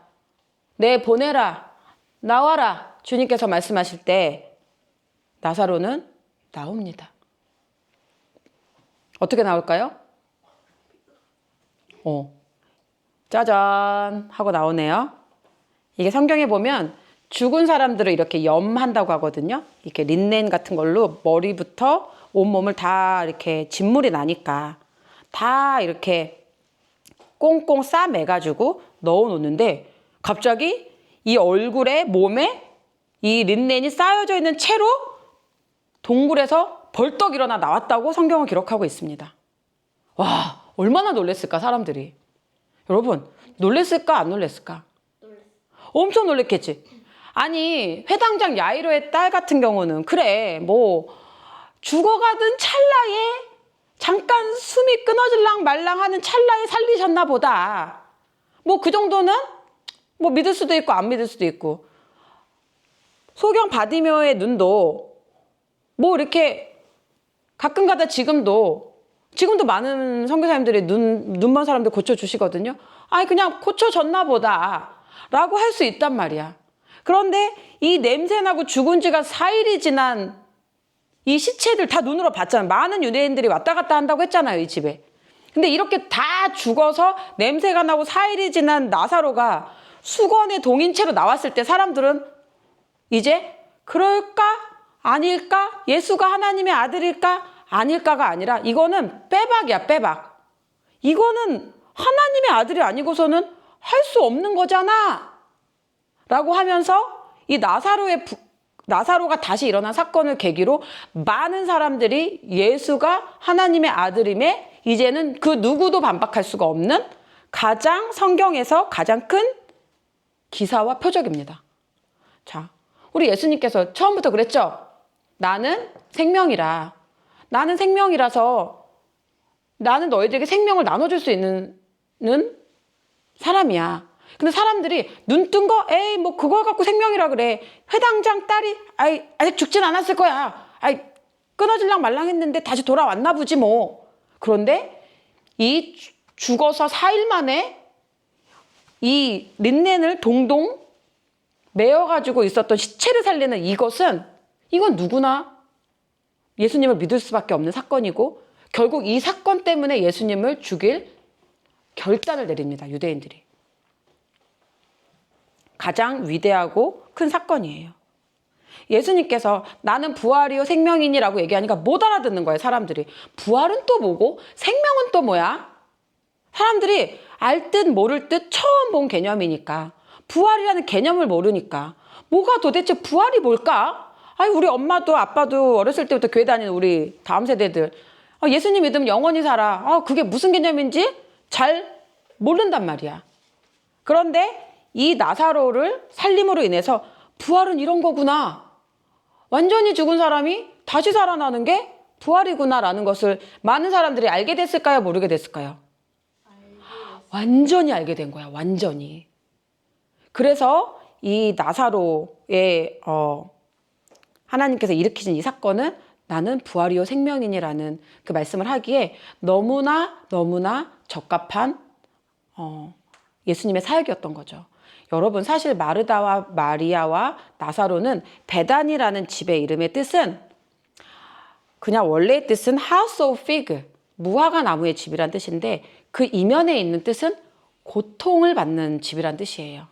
내보내라. 나와라. 주님께서 말씀하실 때 나사로는 나옵니다. 어떻게 나올까요? 짜잔 하고 나오네요. 이게 성경에 보면 죽은 사람들을 이렇게 염한다고 하거든요. 이렇게 린넨 같은 걸로 머리부터 온몸을 다 이렇게 진물이 나니까 다 이렇게 꽁꽁 싸매가지고 넣어놓는데 갑자기 이 얼굴에 몸에 이 린넨이 쌓여져 있는 채로 동굴에서 벌떡 일어나 나왔다고 성경은 기록하고 있습니다. 와, 얼마나 놀랬을까 사람들이. 여러분 놀랬을까 안 놀랬을까? 엄청 놀랬겠지. 아니 회당장 야이로의 딸 같은 경우는 그래 뭐 죽어가던 찰나에 잠깐 숨이 끊어질랑 말랑 하는 찰나에 살리셨나 보다. 뭐 그 정도는 뭐 믿을 수도 있고 안 믿을 수도 있고. 소경 바디메오의 눈도 뭐 이렇게 가끔가다 지금도 많은 선교사님들이 눈먼 사람들 고쳐주시거든요. 아니 그냥 고쳐졌나 보다 라고 할 수 있단 말이야. 그런데 이 냄새나고 죽은 지가 4일이 지난 이 시체들 다 눈으로 봤잖아요. 많은 유대인들이 왔다 갔다 한다고 했잖아요, 이 집에. 근데 이렇게 다 죽어서 냄새가 나고 4일이 지난 나사로가 수건에 동인 채로 나왔을 때 사람들은 이제 그럴까? 아닐까? 예수가 하나님의 아들일까? 아닐까가 아니라 이거는 빼박이야, 빼박. 이거는 하나님의 아들이 아니고서는 할 수 없는 거잖아. 라고 하면서 이 나사로가 다시 일어난 사건을 계기로 많은 사람들이 예수가 하나님의 아들임에 이제는 그 누구도 반박할 수가 없는 가장 성경에서 가장 큰 기사와 표적입니다. 자, 우리 예수님께서 처음부터 그랬죠? 나는 생명이라. 나는 생명이라서 나는 너희들에게 생명을 나눠줄 수 있는 사람이야. 근데 사람들이 눈 뜬 거, 에이, 뭐 그걸 갖고 생명이라 그래. 회당장 딸이, 아직 죽진 않았을 거야. 끊어질랑 말랑 했는데 다시 돌아왔나 보지 뭐. 그런데 이 죽어서 4일 만에 이 린넨을 동동 메어가지고 있었던 시체를 살리는 이건 누구나 예수님을 믿을 수밖에 없는 사건이고 결국 이 사건 때문에 예수님을 죽일 결단을 내립니다. 유대인들이. 가장 위대하고 큰 사건이에요. 예수님께서 나는 부활이요 생명이니라고 얘기하니까 못 알아듣는 거예요. 사람들이. 부활은 또 뭐고 생명은 또 뭐야? 사람들이 알 듯 모를 듯 처음 본 개념이니까 부활이라는 개념을 모르니까 뭐가 도대체 부활이 뭘까? 우리 엄마도 아빠도 어렸을 때부터 교회 다니는 우리 다음 세대들 예수님 믿으면 영원히 살아. 그게 무슨 개념인지 잘 모른단 말이야. 그런데 이 나사로를 살림으로 인해서 부활은 이런 거구나. 완전히 죽은 사람이 다시 살아나는 게 부활이구나라는 것을 많은 사람들이 알게 됐을까요? 모르게 됐을까요? 완전히 알게 된 거야. 완전히. 그래서 이 나사로의 하나님께서 일으키신 이 사건은 나는 부활이요 생명이니라는 그 말씀을 하기에 너무나 적합한 예수님의 사역이었던 거죠. 여러분 사실 마르다와 마리아와 나사로는 베단이라는 집의 이름의 뜻은 그냥 원래의 뜻은 house of fig, 무화과 나무의 집이란 뜻인데 그 이면에 있는 뜻은 고통을 받는 집이란 뜻이에요.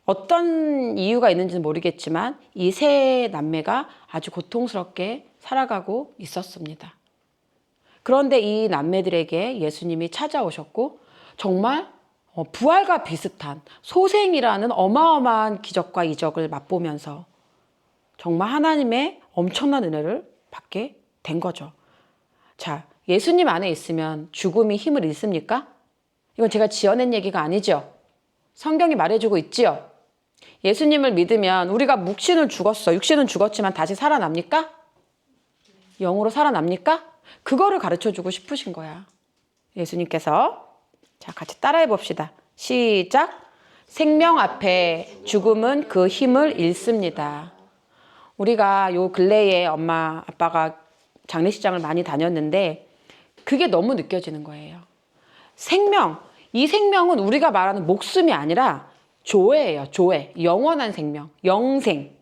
어떤 이유가 있는지는 모르겠지만 이 세 남매가 아주 고통스럽게 살아가고 있었습니다. 그런데 이 남매들에게 예수님이 찾아오셨고 정말 부활과 비슷한 소생이라는 어마어마한 기적과 이적을 맛보면서 정말 하나님의 엄청난 은혜를 받게 된 거죠. 자, 예수님 안에 있으면 죽음이 힘을 잃습니까? 이건 제가 지어낸 얘기가 아니죠. 성경이 말해주고 있지요. 예수님을 믿으면 우리가 육신은 죽었지만 다시 살아납니까? 영으로 살아납니까? 그거를 가르쳐주고 싶으신 거야. 예수님께서. 자, 같이 따라해 봅시다. 시작. 생명 앞에 죽음은 그 힘을 잃습니다. 우리가 요 근래에 엄마, 아빠가 장례식장을 많이 다녔는데 그게 너무 느껴지는 거예요. 이 생명은 우리가 말하는 목숨이 아니라 조회예요. 조회. 영원한 생명. 영생.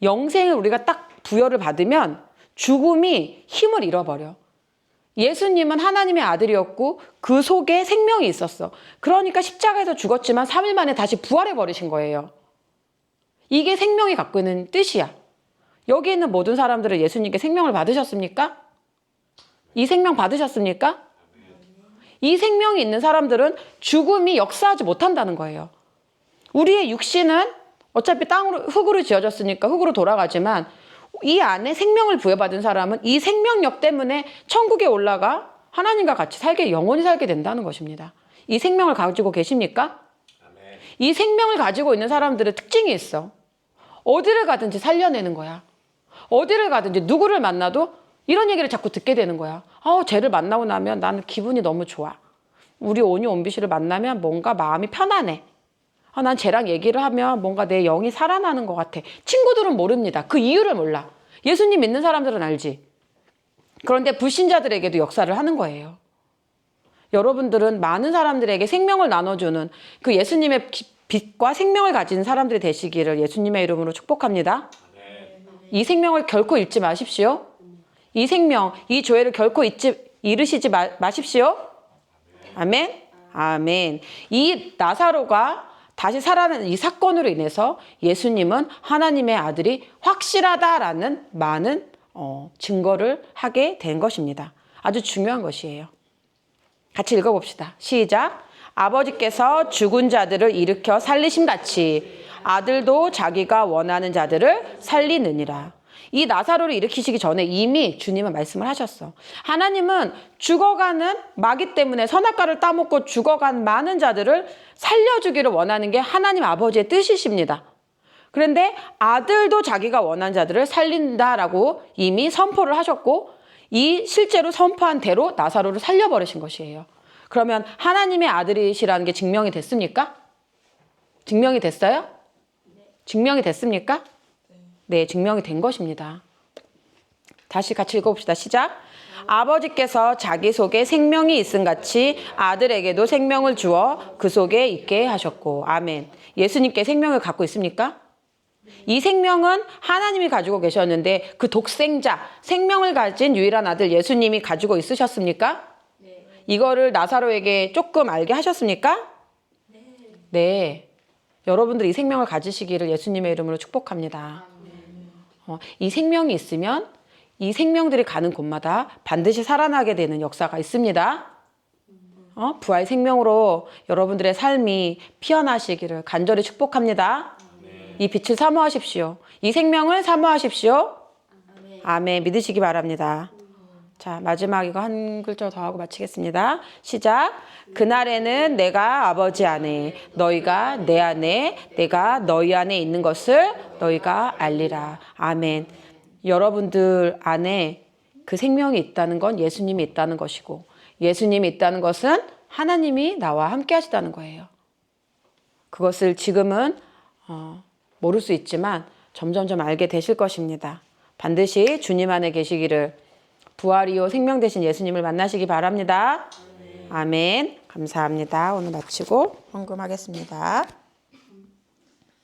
영생을 우리가 딱 부여를 받으면 죽음이 힘을 잃어버려. 예수님은 하나님의 아들이었고 그 속에 생명이 있었어. 그러니까 십자가에서 죽었지만 3일 만에 다시 부활해버리신 거예요. 이게 생명이 갖고 있는 뜻이야. 여기 있는 모든 사람들은 예수님께 생명을 받으셨습니까? 이 생명 받으셨습니까? 이 생명이 있는 사람들은 죽음이 역사하지 못한다는 거예요. 우리의 육신은 어차피 흙으로 지어졌으니까 흙으로 돌아가지만 이 안에 생명을 부여받은 사람은 이 생명력 때문에 천국에 올라가 하나님과 같이 영원히 살게 된다는 것입니다. 이 생명을 가지고 계십니까? 아멘. 이 생명을 가지고 있는 사람들의 특징이 있어. 어디를 가든지 살려내는 거야. 어디를 가든지 누구를 만나도 이런 얘기를 자꾸 듣게 되는 거야. 쟤를 만나고 나면 나는 기분이 너무 좋아. 우리 온유 온비씨를 만나면 뭔가 마음이 편안해. 난 쟤랑 얘기를 하면 뭔가 내 영이 살아나는 것 같아. 친구들은 모릅니다. 그 이유를 몰라. 예수님 믿는 사람들은 알지. 그런데 불신자들에게도 역사를 하는 거예요. 여러분들은 많은 사람들에게 생명을 나눠주는 그 예수님의 빛과 생명을 가진 사람들이 되시기를 예수님의 이름으로 축복합니다. 이 생명을 결코 잃지 마십시오. 이 생명, 이 조회를 결코 잃으시지 마십시오. 아멘. 아멘. 이 나사로가 다시 살아나는 이 사건으로 인해서 예수님은 하나님의 아들이 확실하다라는 많은 증거를 하게 된 것입니다. 아주 중요한 것이에요. 같이 읽어봅시다. 시작. 아버지께서 죽은 자들을 일으켜 살리심 같이 아들도 자기가 원하는 자들을 살리느니라. 이 나사로를 일으키시기 전에 이미 주님은 말씀을 하셨어. 하나님은 죽어가는 마귀 때문에 선악과를 따먹고 죽어간 많은 자들을 살려주기를 원하는 게 하나님 아버지의 뜻이십니다. 그런데 아들도 자기가 원하는 자들을 살린다라고 이미 선포를 하셨고 이 실제로 선포한 대로 나사로를 살려버리신 것이에요. 그러면 하나님의 아들이시라는 게 증명이 됐습니까? 증명이 됐어요? 증명이 됐습니까? 네, 증명이 된 것입니다. 다시 같이 읽어봅시다. 시작. 아버지께서 자기 속에 생명이 있음 같이 아들에게도 생명을 주어 그 속에 있게 하셨고. 아멘. 예수님께 생명을 갖고 있습니까? 이 생명은 하나님이 가지고 계셨는데 그 독생자, 생명을 가진 유일한 아들 예수님이 가지고 있으셨습니까? 네. 이거를 나사로에게 조금 알게 하셨습니까? 네. 여러분들이 이 생명을 가지시기를 예수님의 이름으로 축복합니다. 이 생명이 있으면 이 생명들이 가는 곳마다 반드시 살아나게 되는 역사가 있습니다. 부활 생명으로 여러분들의 삶이 피어나시기를 간절히 축복합니다. 이 빛을 사모하십시오. 이 생명을 사모하십시오. 아멘. 믿으시기 바랍니다. 자, 마지막 이거 한 글자 더 하고 마치겠습니다. 시작. 그날에는 내가 아버지 안에, 너희가 내 안에, 내가 너희 안에 있는 것을 너희가 알리라. 아멘. 여러분들 안에 그 생명이 있다는 건 예수님이 있다는 것이고 예수님이 있다는 것은 하나님이 나와 함께 하시다는 거예요. 그것을 지금은 모를 수 있지만 점점점 알게 되실 것입니다. 반드시 주님 안에 계시기를 부활이요 생명 되신 예수님을 만나시기 바랍니다. 아멘. 감사합니다. 오늘 마치고 헌금하겠습니다.